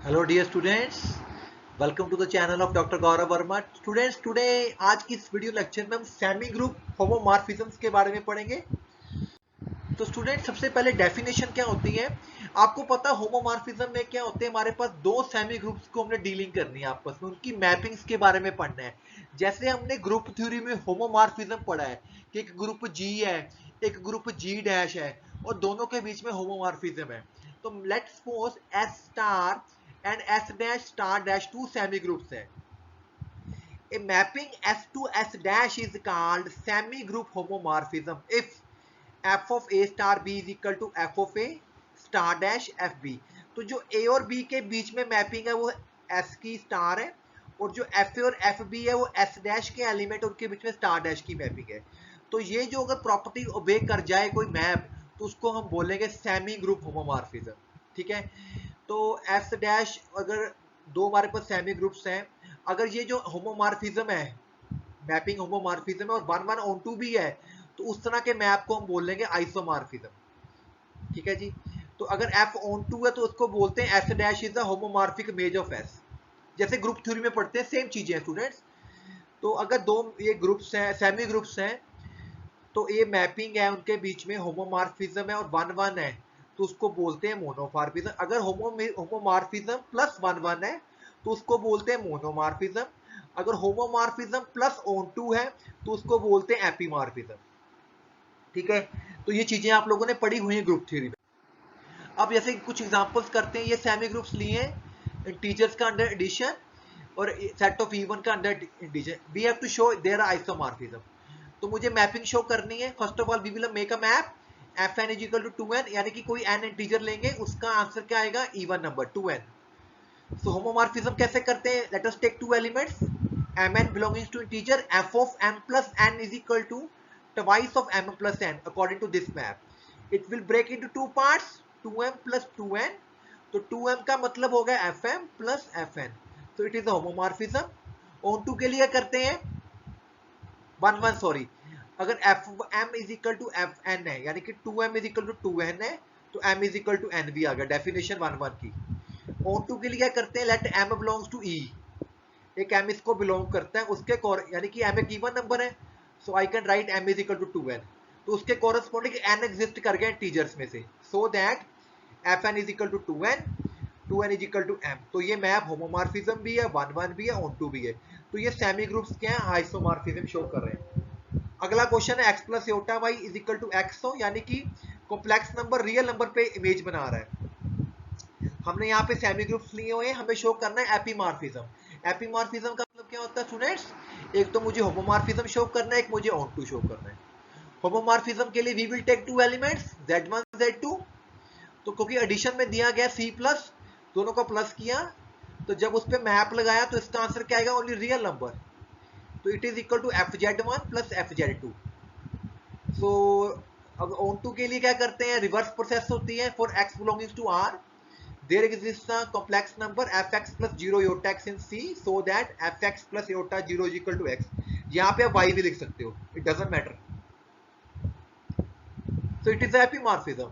Hello dear students, welcome to the channel of doctor Gaurav Verma. Students, today आज की इस video lecture में हम सेमी ग्रुप होमोमॉर्फिज्म्स के बारे में पढ़ेंगे। तो स्टूडेंट्स, सबसे पहले डेफिनेशन क्या होती है आपको पता। होमोमॉर्फिज्म में क्या होते हैं, हमारे पास दो सेमी ग्रुप्स को हमने डीलिंग करनी है आपस में, उनकी मैपिंग्स के बारे में पढ़ना है। जैसे हमने ग्रुप थ्योरी में होमोमॉर्फिज्म पढ़ा है कि एक ग्रुप जी है, एक ग्रुप जी डैश है और दोनों के बीच में होमोमॉर्फिज्म है। तो let's suppose S star and S dash star dash two semi groups है। A mapping S to S dash is called semi group homomorphism if f of a star b is equal to f of a star dash fb। तो जो a और b के बीच में mapping है वो s की star है, और जो f और fb है वो s डैश के एलिमेंट उनके बीच में स्टार डैश की मैपिंग है। तो ये जो अगर प्रॉपर्टी ओबे कर जाए कोई मैप तो उसको हम बोलेंगे सेमी ग्रुप होमोमॉर्फिज्म। ठीक है, तो एस डैश अगर दो हमारे पास सेमी ग्रुप्स हैं, अगर ये जो होमोमॉर्फिज्म है, मैपिंग होमोमॉर्फिज्म है और वन वन ऑन टू भी है, तो उस तरह के मैप को हम बोल लेंगे आइसोमॉर्फिज्म। ठीक है जी। तो अगर एफ ऑन टू है तो उसको बोलते हैं S dash is a homomorphic image of S. जैसे ग्रुप थ्योरी में पढ़ते हैं, सेम चीजें हैं स्टूडेंट्स। तो अगर दो ये ग्रुप्स हैं, सेमी ग्रुप्स हैं, तो ये मैपिंग है उनके बीच में, होमोमॉर्फिज्म है और वन वन है, तो उसको बोलते हैं मोनोमॉर्फिज्म। अगर होमोमॉर्फिज्म प्लस वन वन है तो उसको बोलते हैं मोनोमॉर्फिज्म। अगर होमोमॉर्फिज्म प्लस ऑन टू है तो उसको बोलते हैं एपीमॉर्फिज्म। ठीक है, तो ये चीजें आप लोगों ने पढ़ी हुई है ग्रुप थ्योरी में। अब जैसे कुछ एग्जांपल्स करते हैं, ये सेमी ग्रुप्स लिए हैं इंटीजर्स का अंडर एडिशन और सेट ऑफ इवन का under addition. We have to show their isomorphism. तो मुझे मैपिंग शो करनी है। First of all we will make a map F N is equal to 2n, यानी कि कोई n इंटीजर लेंगे, उसका आंसर क्या आएगा, इवन नंबर 2n। सो होमोमॉर्फिज्म कैसे करते हैं, let us take two elements mn belonging to integer f of m plus n is equal to twice of m plus n according to this map। it will break into two parts, 2m plus 2n। तो 2m का मतलब हो गया fm plus fn, so it is a homomorphism। on 2 के लिए करते हैं one one, sorry, अगर F M is equal to F N है, यानी कि 2m is equal to 2n है, तो m is equal to n भी आ गया, डेफिनेशन वन वन की। ऑन टू के लिए क्या करते हैं, let m belongs to e। एक m इसको बिलोंग करता है, उसके यानी कि m एक इवन नंबर है, so I can write m is equal to 2n। तो उसके कॉरेस्पॉन्डिंग n एग्जिस्ट कर गए टीजर्स में से, so that fn is equal to 2n, 2n is equal to m। तो ये मैप होमोमॉर्फिज्म भी है, वन वन भी है, ऑन टू भी है। तो ये सेमी ग्रुप्स क्या है, आइसोमॉर्फिज्म शो कर रहे हैं। अगला क्वेश्चन है x plus iota Y is equal to X हो, यानी कि कॉम्प्लेक्स नंबर रियल नंबर पे इमेज बना रहा है। हमने यहाँ पे सेमी ग्रुप्स लिए हुए हैं, हमें शो करना है एपीमॉर्फिज्म। एपीमॉर्फिज्म का मतलब क्या होता है स्टूडेंट्स, एक तो मुझे होमोमॉर्फिज्म शो करना है, एक मुझे ऑन टू शो करना है। होमोमॉर्फिज्म के लिए we will take two elements z1 z2। तो क्योंकि एडिशन में दिया गया c प्लस, दोनों को प्लस किया, तो जब उस पर मैप लगाया तो इसका आंसर क्या आएगा, ओनली रियल नंबर। तो it is equal to fz1 plus fz2। So अब ऑन टू के लिए क्या करते हैं, रिवर्स प्रोसेस होती है। For x belonging to r there exist a complex number fx plus 0 iota x in c, so that fx plus iota 0 is equal to x। यहाँ पे आप y भी लिख सकते हो, it doesn't matter. So it is epimorphism.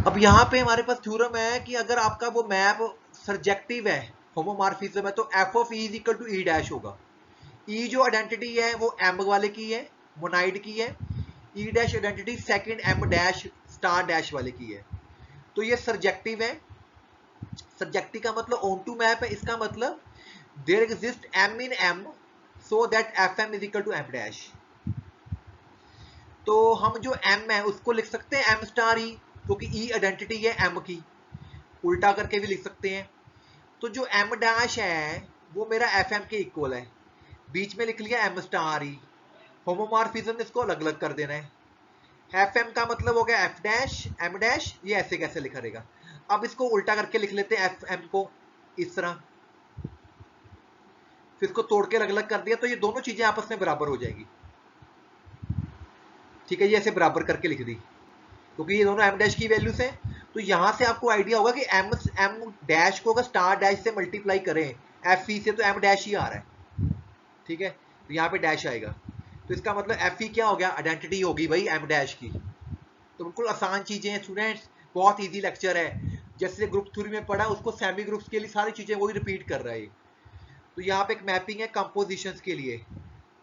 अब यहाँ पे हमारे पास थ्योरम है कि अगर आपका वो मैप सर्जेक्टिव है, होमोमॉर्फिज्म है, तो f of e is equal to e dash होगा। e जो आइडेंटिटी है वो m वाले की है, मोनाइड की है। e dash identity second m dash star dash वाले की है। तो ये सर्जेक्टिव है। सर्जेक्टिव का मतलब ऑन टू मैप है, इसका मतलब there exist m in m so that fm is equal to m dash. तो हम जो m है उसको लिख सकते हैं m स्टार e, क्योंकि e आइडेंटिटी है m की, उल्टा करके भी लिख सकते हैं। तो जो m डैश है वो मेरा fm के इक्वल है, बीच में लिख लिया m स्टार e। होमोमॉर्फिज्म इसको अलग अलग कर देना है। fm का मतलब हो गया f डैश m डैश, ये ऐसे कैसे लिखा रहेगा। अब इसको उल्टा करके लिख लेते हैं fm को इस तरह, फिर इसको तोड़ के अलग अलग कर दिया, तो ये दोनों चीजें आपस में बराबर हो जाएगी। ठीक है, ये ऐसे बराबर करके लिख दी, क्योंकि ये दोनों m डैश की वैल्यूज हैं। तो यहां से आपको आइडिया होगा कि m डैश को अगर स्टार डैश से मल्टीप्लाई करें fe से, तो m डैश ही आ रहा है। ठीक है, तो यहाँ पे डैश आएगा, तो इसका मतलब fe क्या हो गया, आइडेंटिटी होगी भाई m डैश की। तो बिल्कुल आसान चीजें हैं स्टूडेंट्स, बहुत इजी लेक्चर है। जैसे ग्रुप थ्योरी में पढ़ा, उसको सेमी ग्रुप्स के लिए सारी चीजें वही रिपीट कर रहा है। तो यहाँ पे एक मैपिंग है कंपोजिशंस के लिए।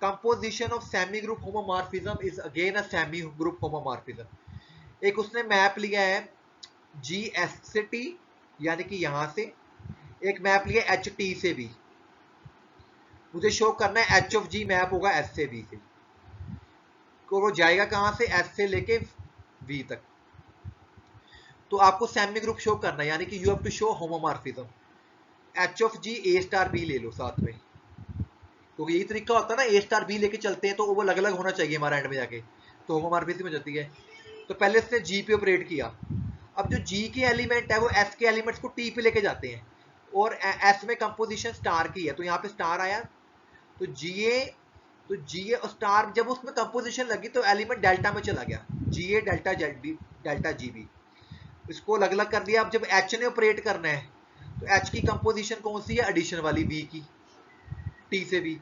Composition of semi group homomorphism is again a semi group homomorphism. एक उसने मैप लिया है जी एस से टी, यानी कि यहां से, एक मैप लिया एच टी से बी। मुझे शो करना है एच ऑफ जी मैप होगा एस से बी से, तो वो जाएगा कहां से, एस से लेके वी तक। तो आपको सेमी ग्रुप शो करना है, यानी कि you have to show homomorphism. H of G A star B ले लो साथ में, तो यही तरीका होता है ना, ए स्टार बी लेके चलते हैं तो वो अलग अलग होना चाहिए हमारा एंड में जाके, तो होमोमॉर्फिज्म हो जाती है। तो पहले इसने जी पे ऑपरेट किया। अब जो जी के एलिमेंट है वो एस के एलिमेंट्स को टी पे लेके जाते हैं, और एस में कंपोजिशन स्टार की है, तो यहाँ पे स्टार आया, तो जीए और स्टार जब उसमें कंपोजिशन लगी तो एलिमेंट डेल्टा में चला गया, G A delta Z B delta G B, इसको अलग अलग कर दिया। अब जब एच ने ऑपरेट करना है तो एच की कंपोजिशन कौन सी है, एडिशन वाली, बी की, टी से बी,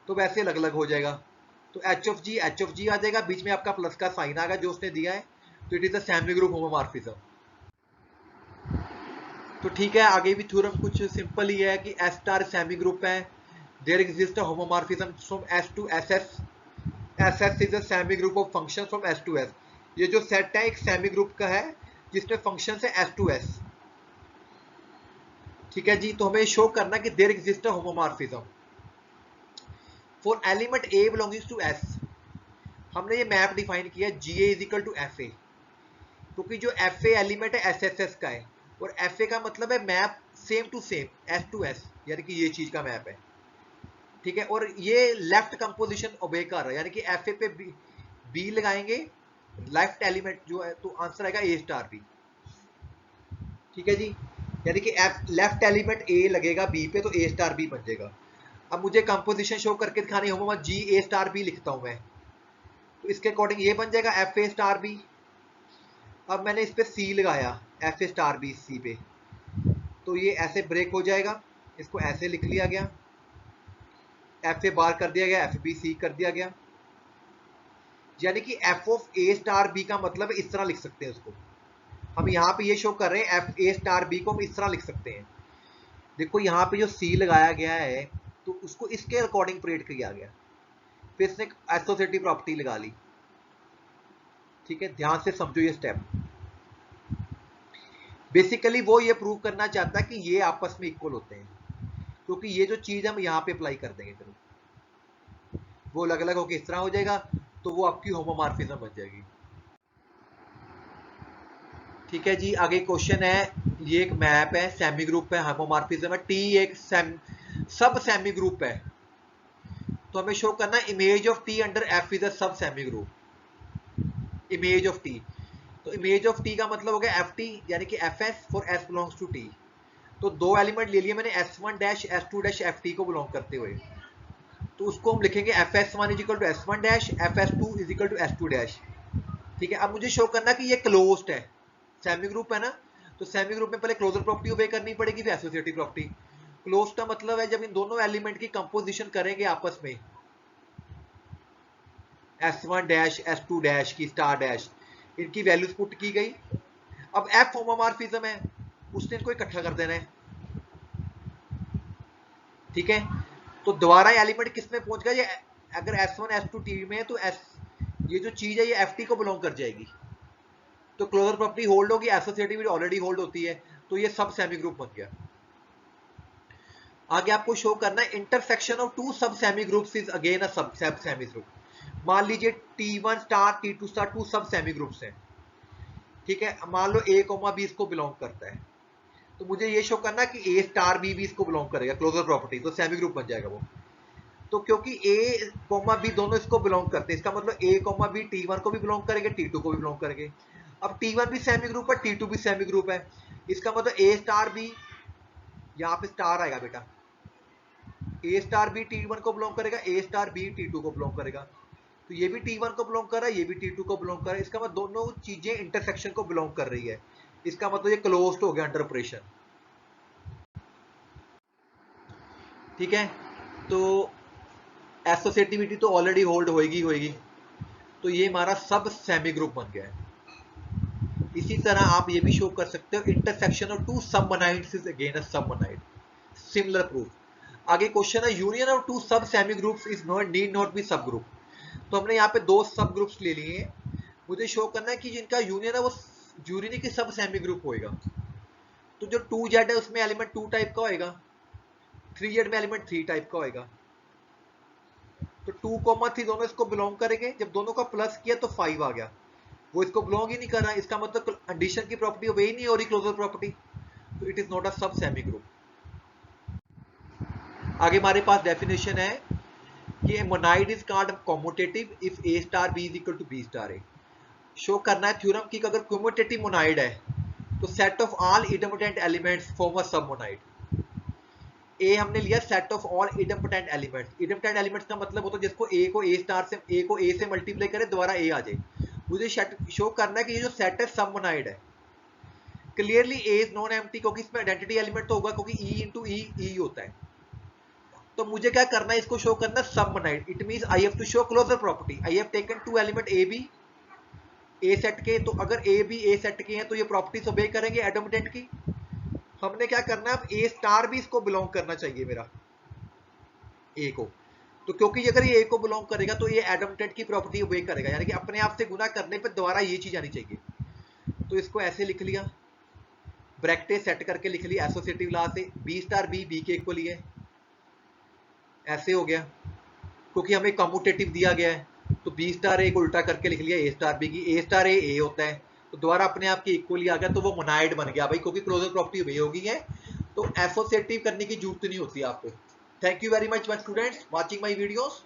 तो वैसे अलग अलग हो जाएगा। तो एच ऑफ जी आ जाएगा, बीच में आपका प्लस का साइन आ गया जो उसने दिया है, तो it is a semi group homomorphism. तो ठीक है, आगे भी थ्योरम कुछ सिंपल ही है कि एस स्टार सेमी ग्रुप है, there exist a homomorphism from S to S S, S S is a semi group of function from S to S. ये जो सेट है एक सेमी ग्रुप का है जिसमें फंक्शन है एस टू एस। ठीक है जी, तो हमें शो करना कि there exist a homomorphism for element A belonging to S. हमने ये मैप डिफाइन किया G A is equal to F A, क्योंकि जो एफ ए एलिमेंट है एस एस एस का है, और एफ ए का मतलब है map same to same, S to S, यानी कि ये चीज का मैप है। ठीक है, और ये लेफ्ट कंपोजिशन ओबे कर रहा है, यानी कि एफ ए पे बी लगाएंगे लेफ्ट एलिमेंट जो है, तो आंसर आएगा ए स्टार बी। ठीक है जी, यानी कि लेफ्ट एलिमेंट ए लगेगा बी पे तो ए स्टार बी बन जाएगा। अब मुझे कंपोजिशन शो करके दिखानी होगा, जी ए स्टार बी लिखता हूं मैं, तो इसके अकॉर्डिंग ये बन जाएगा एफ ए स्टार बी। अब मैंने इस पे सी लगाया, F A star B C पे, तो ये ऐसे ब्रेक हो जाएगा, इसको ऐसे लिख लिया गया, एफ ए बार कर दिया गया, एफ बी सी कर दिया गया, यानी कि F of A star B का मतलब इस तरह लिख सकते हैं उसको। हम यहाँ पे ये शो कर रहे हैं एफ ए स्टार बी को हम इस तरह लिख सकते हैं। देखो यहाँ पे जो सी लगाया गया है तो उसको इसके अकॉर्डिंग ऑपरेट किया गया, फिर इसने एसोसिएटिव प्रॉपर्टी लगा ली। ठीक है, ध्यान से समझो ये स्टेप। बेसिकली वो ये प्रूव करना चाहता है कि ये आपस में इक्वल होते हैं, क्योंकि ये जो चीज हम यहाँ पे अप्लाई कर देंगे, फिर वो अलग अलग होकर इस तरह हो जाएगा, तो वो आपकी होमोमॉर्फिज्म बन जाएगी। ठीक है जी, आगे क्वेश्चन है, ये एक मैप है, सेमी ग्रुप है, होमोमॉर्फिज्म है, टी एक सब सेमी ग्रुप है, तो हमें शो करना है image of T under F is a sub semi group. Image of T, तो इमेज ऑफ टी का मतलब हो गया एफ टी, यानी कि F S for S belongs to T. तो दो एलिमेंट ले लिए मैंने, S one dash S two dash F T को बिलोंग करते हुए, तो उसको हम लिखेंगे F S one is equal to S one dash, F S two is equal to S two dash. ठीक है, अब मुझे शो करना कि ये क्लोज्ड है, सेमी ग्रुप है ना, तो सेमी ग्रुप में पहले क्लोजर प्रॉपर्टी ओबे करनी पड़ेगी, फिर एसोसिएटिव प्रॉपर्टी। क्लोज का मतलब है जब इन दोनों एलिमेंट की कंपोजिशन करेंगे आपस में, S1 डैश S2 डैश की स्टार डैश, इनकी वैल्यूज पुट की गई। अब F होमोमॉर्फिज्म है, उसने इनको इकट्ठा कर देना है। ठीक है, तो दोबारा एलिमेंट किस में पहुंच गया, ये अगर S1 S2 टी में है तो ये जो चीज है ये FT को बिलोंग कर जाएगी, तो क्लोजर प्रॉपर्टी होल्ड होगी, एसोसिएटिव ऑलरेडी होल्ड होती है, तो ये सब सेमी ग्रुप बन गया। आगे आपको शो करना है intersection of two sub semi groups is again a sub semi group. मान लीजिए T1 star T2 star two sub semi groups हैं। ठीक है, मान लो A कोमा B इसको बिलोंग करता है, तो मुझे ये शो करना कि A स्टार B भी इसको बिलोंग करेगा, क्लोजर प्रॉपर्टी, तो सेमी ग्रुप बन जाएगा वो। तो क्योंकि A कोमा B दोनों इसको बिलोंग करते हैं, इसका मतलब A कोमा B T1 को भी बिलोंग करेंगे, T2 को भी बिलोंग करेंगे। अब T1 भी सेमी ग्रुप है, T2 भी सेमी ग्रुप है, इसका मतलब A स्टार B, यहाँ पे स्टार आएगा बेटा, ए स्टार बी T1 को बिलोंग करेगा, ए स्टार बी T2 को बिलोंग करेगा, तो ये भी T1 को बिलोंग कर रहा है, ये भी T2 को बिलोंग कर रहा है, इसका मतलब दोनों चीजें इंटरसेक्शन को बिलोंग कर रही है, इसका मतलब ये क्लोज्ड हो गया अंडर ऑपरेशन। ठीक है, तो एसोसिएटिविटी तो ऑलरेडी होल्ड होएगी, तो ये हमारा सब सेमी ग्रुप बन गया है। इसी तरह आप ये भी शो कर सकते हो इंटरसेक्शन ऑफ टू सब मोनाइड्स is again a sub monoid, similar proof. आगे क्वेश्चन है union of two sub semi groups is not need not be सब ग्रुप। तो हमने यहाँ पे दो सब ग्रुप्स ले लिए हैं, मुझे शो करना है कि जिनका यूनियन है वो जरूरी नहीं कि सब सेमी ग्रुप होएगा। तो जो 2z है उसमें एलिमेंट 2 टाइप का होएगा, 3z में एलिमेंट 3 टाइप का होएगा। तो 2,3 दोनों इसको बिलोंग करेंगे, जब दोनों का प्लस किया तो 5 आ गया, वो इसको बिलोंग ही नहीं कर रहा, इसका मतलब एडिशन की प्रॉपर्टी वही नहीं हो रही क्लोजर प्रॉपर्टी, तो it is not a sub semi group. आगे हमारे पास डेफिनेशन है कि monoid is called commutative if A star B is equal to B star A. Show करना है थ्योरम की अगर कम्यूटेटिव मोनाइड है तो set of all idempotent elements form a sub monoid. A हमने लिया set of all idempotent elements, idempotent elements का मतलब होता है जिसको ए को ए स्टार से ए को ए से मल्टीप्लाई करे दोबारा ए आ जाए। मुझे शो करना है कि ये जो सेट है सब मोनाइड है। Clearly A is non empty क्योंकि इसमें आइडेंटिटी एलिमेंट तो होगा क्योंकि ई इंटू ई होता है। तो मुझे क्या करना है, इसको शो करना है sub monoid. It means I have to show closure property. I have taken two element A B A set के, तो अगर ए बी ए सेट के हैं तो ये प्रॉपर्टीज ओबे करेंगे एडोमिटेंट की। हमने क्या करना है, अब ए स्टार भी इसको बिलोंग करना चाहिए मेरा ए को, तो क्योंकि अगर ये ए को बिलोंग करेगा तो ये एडोमिटेंट की प्रॉपर्टी ओबे करेगा, यानी कि अपने आप से गुना करने पर दोबारा ये चीज आनी चाहिए। तो इसको ऐसे लिख लिया, ब्रैकेट सेट करके लिख लिया एसोसिएटिव लॉ से, बी स्टार बी बी के इक्वल है, ऐसे हो गया क्योंकि हमें कम्यूटेटिव दिया गया है। तो बी स्टार ए को उल्टा करके लिख लिया ए स्टार बी की, ए स्टार ए होता है तो दोबारा अपने आप के इक्वली आ गया, तो वो मोनाइड बन गया भाई, क्योंकि क्लोजर प्रॉपर्टी वही होगी है, तो एसोसिएटिव करने की जरूरत नहीं होती आपको। Thank you very much students watching my videos.